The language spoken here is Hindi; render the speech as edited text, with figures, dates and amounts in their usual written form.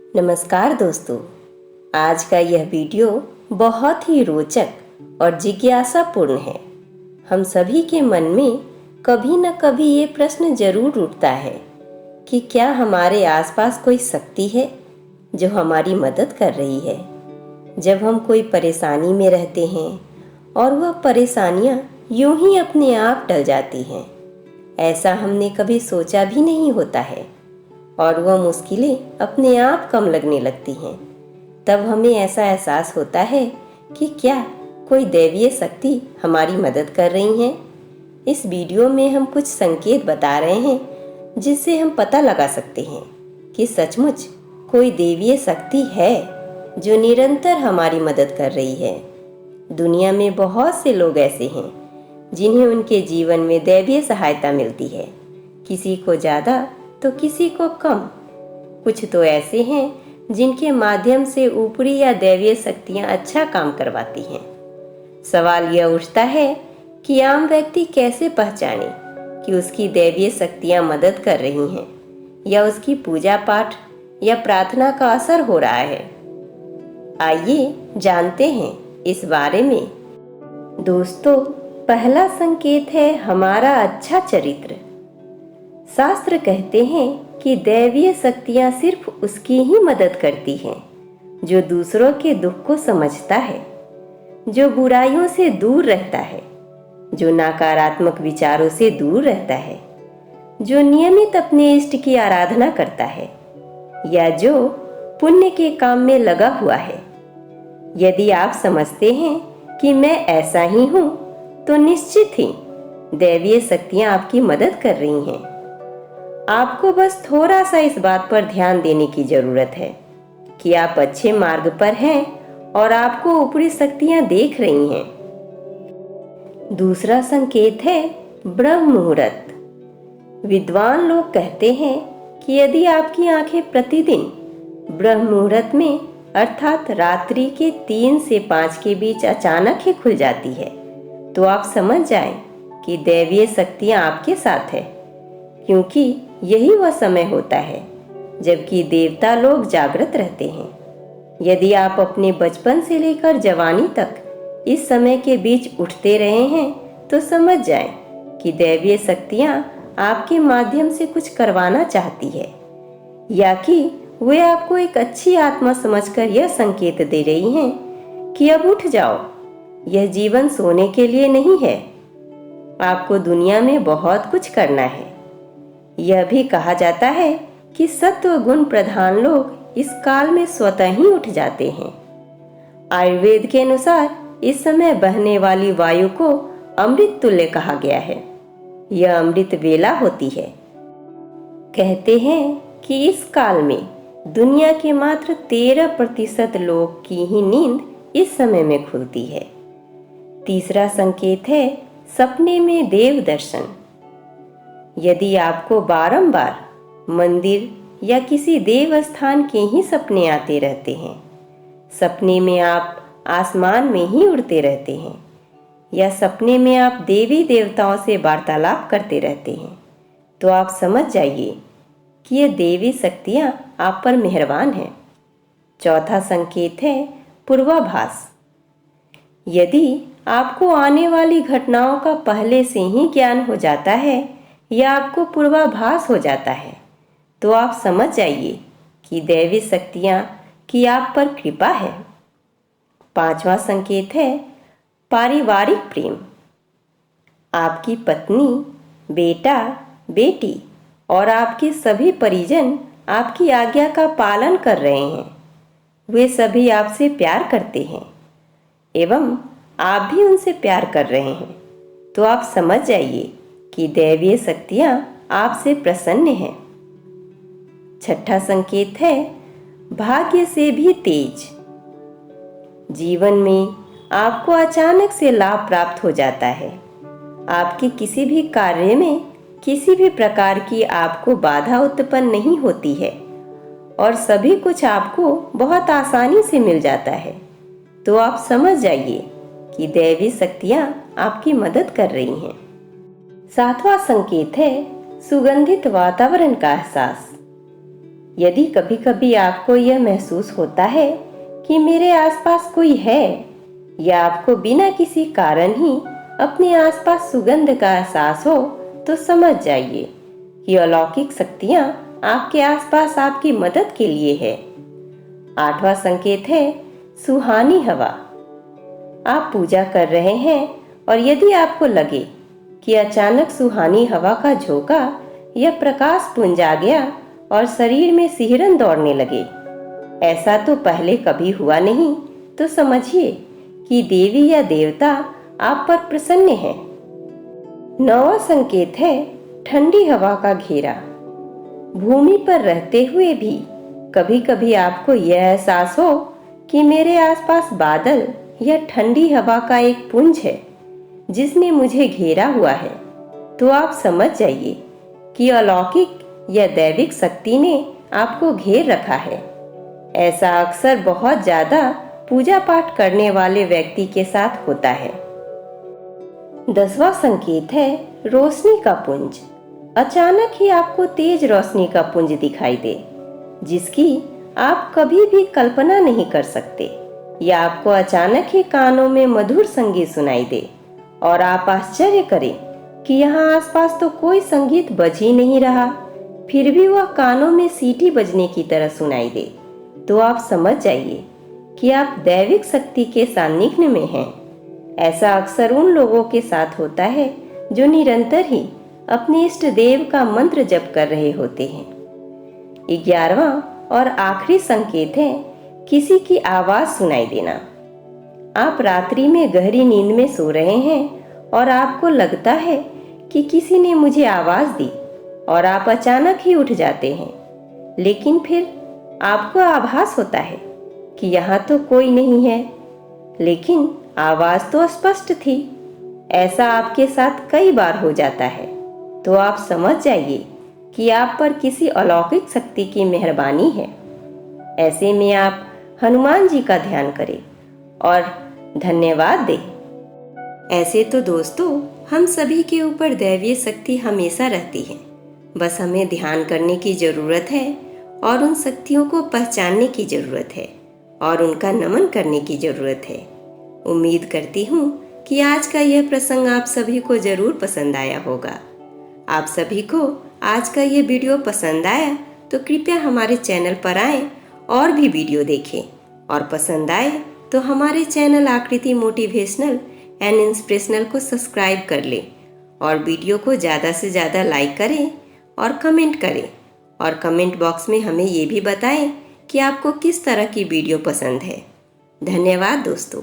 नमस्कार दोस्तों। आज का यह वीडियो बहुत ही रोचक और जिज्ञासापूर्ण है। हम सभी के मन में कभी न कभी ये प्रश्न जरूर उठता है कि क्या हमारे आसपास कोई शक्ति है जो हमारी मदद कर रही है जब हम कोई परेशानी में रहते हैं और वह परेशानियां यूं ही अपने आप टल जाती हैं। ऐसा हमने कभी सोचा भी नहीं होता है और वह मुश्किलें अपने आप कम लगने लगती हैं। तब हमें ऐसा एहसास होता है कि क्या कोई दैवीय शक्ति हमारी मदद कर रही है। इस वीडियो में हम कुछ संकेत बता रहे हैं जिससे हम पता लगा सकते हैं कि सचमुच कोई दैवीय शक्ति है जो निरंतर हमारी मदद कर रही है। दुनिया में बहुत से लोग ऐसे हैं जिन्हें उनके जीवन में दैवीय सहायता मिलती है, किसी को ज़्यादा तो किसी को कम। कुछ तो ऐसे हैं जिनके माध्यम से ऊपरी या दैवीय शक्तियां अच्छा काम करवाती हैं। सवाल यह उठता है कि आम व्यक्ति कैसे पहचाने कि उसकी दैवीय शक्तियां मदद कर रही हैं या उसकी पूजा पाठ या प्रार्थना का असर हो रहा है। आइए जानते हैं इस बारे में। दोस्तों, पहला संकेत है हमारा अच्छा चरित्र। शास्त्र कहते हैं कि दैवीय शक्तियां सिर्फ उसकी ही मदद करती हैं जो दूसरों के दुख को समझता है, जो बुराइयों से दूर रहता है, जो नकारात्मक विचारों से दूर रहता है, जो नियमित अपने इष्ट की आराधना करता है या जो पुण्य के काम में लगा हुआ है। यदि आप समझते हैं कि मैं ऐसा ही हूं, तो निश्चित ही दैवीय शक्तियां आपकी मदद कर रही हैं। आपको बस थोड़ा सा इस बात पर ध्यान देने की जरूरत है कि आप अच्छे मार्ग पर हैं और आपको ऊपरी शक्तियां देख रही हैं। दूसरा संकेत है ब्रह्म मुहूर्त। विद्वान लोग कहते हैं कि यदि आपकी आंखें प्रतिदिन ब्रह्म मुहूर्त में अर्थात रात्रि के 3 से 5 के बीच अचानक ही खुल जाती है, तो आप समझ जाएं कि दैवीय शक्तियां आपके साथ है, क्योंकि यही वह समय होता है जबकि देवता लोग जागृत रहते हैं। यदि आप अपने बचपन से लेकर जवानी तक इस समय के बीच उठते रहे हैं, तो समझ जाएं कि दैवीय शक्तियां आपके माध्यम से कुछ करवाना चाहती है, या कि वे आपको एक अच्छी आत्मा समझकर यह संकेत दे रही हैं कि अब उठ जाओ, यह जीवन सोने के लिए नहीं है, आपको दुनिया में बहुत कुछ करना है। यह भी कहा जाता है कि सत्व गुण प्रधान लोग इस काल में स्वतः ही उठ जाते हैं। आयुर्वेद के अनुसार इस समय बहने वाली वायु को अमृत तुल्य कहा गया है। यह अमृत वेला होती है। कहते हैं कि इस काल में दुनिया के मात्र 13% लोग की ही नींद इस समय में खुलती है। तीसरा संकेत है सपने में देव दर्शन। यदि आपको बारंबार मंदिर या किसी देव स्थान के ही सपने आते रहते हैं, सपने में आप आसमान में ही उड़ते रहते हैं, या सपने में आप देवी देवताओं से वार्तालाप करते रहते हैं, तो आप समझ जाइए कि ये देवी शक्तियाँ आप पर मेहरबान हैं। चौथा संकेत है पूर्वाभास। यदि आपको आने वाली घटनाओं का पहले से ही ज्ञान हो जाता है या आपको पूर्वाभास हो जाता है, तो आप समझ जाइए कि दैवी शक्तियाँ की आप पर कृपा है। पांचवा संकेत है पारिवारिक प्रेम। आपकी पत्नी, बेटा, बेटी और आपके सभी परिजन आपकी आज्ञा का पालन कर रहे हैं। वे सभी आपसे प्यार करते हैं एवं आप भी उनसे प्यार कर रहे हैं, तो आप समझ जाइए कि दैवीय शक्तियाँ आपसे प्रसन्न हैं। छठा संकेत है भाग्य से भी तेज। जीवन में आपको अचानक से लाभ प्राप्त हो जाता है। आपके किसी भी कार्य में किसी भी प्रकार की आपको बाधा उत्पन्न नहीं होती है और सभी कुछ आपको बहुत आसानी से मिल जाता है, तो आप समझ जाइए कि दैवी शक्तियाँ आपकी मदद कर रही हैं। सातवां संकेत है सुगंधित वातावरण का एहसास। यदि कभी कभी आपको यह महसूस होता है कि मेरे आसपास कोई है, या आपको बिना किसी कारण ही अपने आसपास सुगंध का एहसास हो, तो समझ जाइए कि अलौकिक शक्तियां आपके आसपास आपकी मदद के लिए है। 8वां संकेत है सुहानी हवा। आप पूजा कर रहे हैं और यदि आपको लगे कि अचानक सुहानी हवा का झोंका या प्रकाश पुंज आ गया और शरीर में सिहरन दौड़ने लगे, ऐसा तो पहले कभी हुआ नहीं, तो समझिए कि देवी या देवता आप पर प्रसन्न हैं। 9वां संकेत है ठंडी हवा का घेरा। भूमि पर रहते हुए भी कभी कभी आपको यह एहसास हो कि मेरे आसपास बादल या ठंडी हवा का एक पुंज है जिसने मुझे घेरा हुआ है, तो आप समझ जाइए कि अलौकिक या दैविक शक्ति ने आपको घेर रखा है। ऐसा अक्सर बहुत ज्यादा पूजा पाठ करने वाले व्यक्ति के साथ होता है। 10वां संकेत है रोशनी का पुंज। अचानक ही आपको तेज रोशनी का पुंज दिखाई दे, जिसकी आप कभी भी कल्पना नहीं कर सकते, या आपको अचानक ही कानों में मधुर संगीत सुनाई दे और आप आश्चर्य करें कि यहाँ आसपास तो कोई संगीत बज ही नहीं रहा, फिर भी वह कानों में सीटी बजने की तरह सुनाई दे, तो आप समझ जाइए कि आप दैविक शक्ति के सान्निध्य में हैं। ऐसा अक्सर उन लोगों के साथ होता है जो निरंतर ही अपने इष्ट देव का मंत्र जप कर रहे होते हैं। 11वां और आखिरी संकेत है किसी की आवाज सुनाई देना। आप रात्रि में गहरी नींद में सो रहे हैं और आपको लगता है कि किसी ने मुझे आवाज दी, और आप अचानक ही उठ जाते हैं, लेकिन फिर आपको आभास होता है कि यहाँ तो कोई नहीं है, लेकिन आवाज तो स्पष्ट थी। ऐसा आपके साथ कई बार हो जाता है, तो आप समझ जाइए कि आप पर किसी अलौकिक शक्ति की मेहरबानी है। ऐसे में आप हनुमान जी का ध्यान करें और धन्यवाद दें। ऐसे तो दोस्तों हम सभी के ऊपर दैवीय शक्ति हमेशा रहती है, बस हमें ध्यान करने की ज़रूरत है और उन शक्तियों को पहचानने की ज़रूरत है और उनका नमन करने की ज़रूरत है। उम्मीद करती हूँ कि आज का यह प्रसंग आप सभी को ज़रूर पसंद आया होगा। आप सभी को आज का ये वीडियो पसंद आया तो कृपया हमारे चैनल पर आएं और भी वीडियो देखें, और पसंद आए तो हमारे चैनल आकृति मोटिवेशनल एंड इंस्पिरेशनल को सब्सक्राइब कर लें और वीडियो को ज़्यादा से ज़्यादा लाइक करें और कमेंट करें, और कमेंट बॉक्स में हमें ये भी बताएं कि आपको किस तरह की वीडियो पसंद है। धन्यवाद दोस्तों।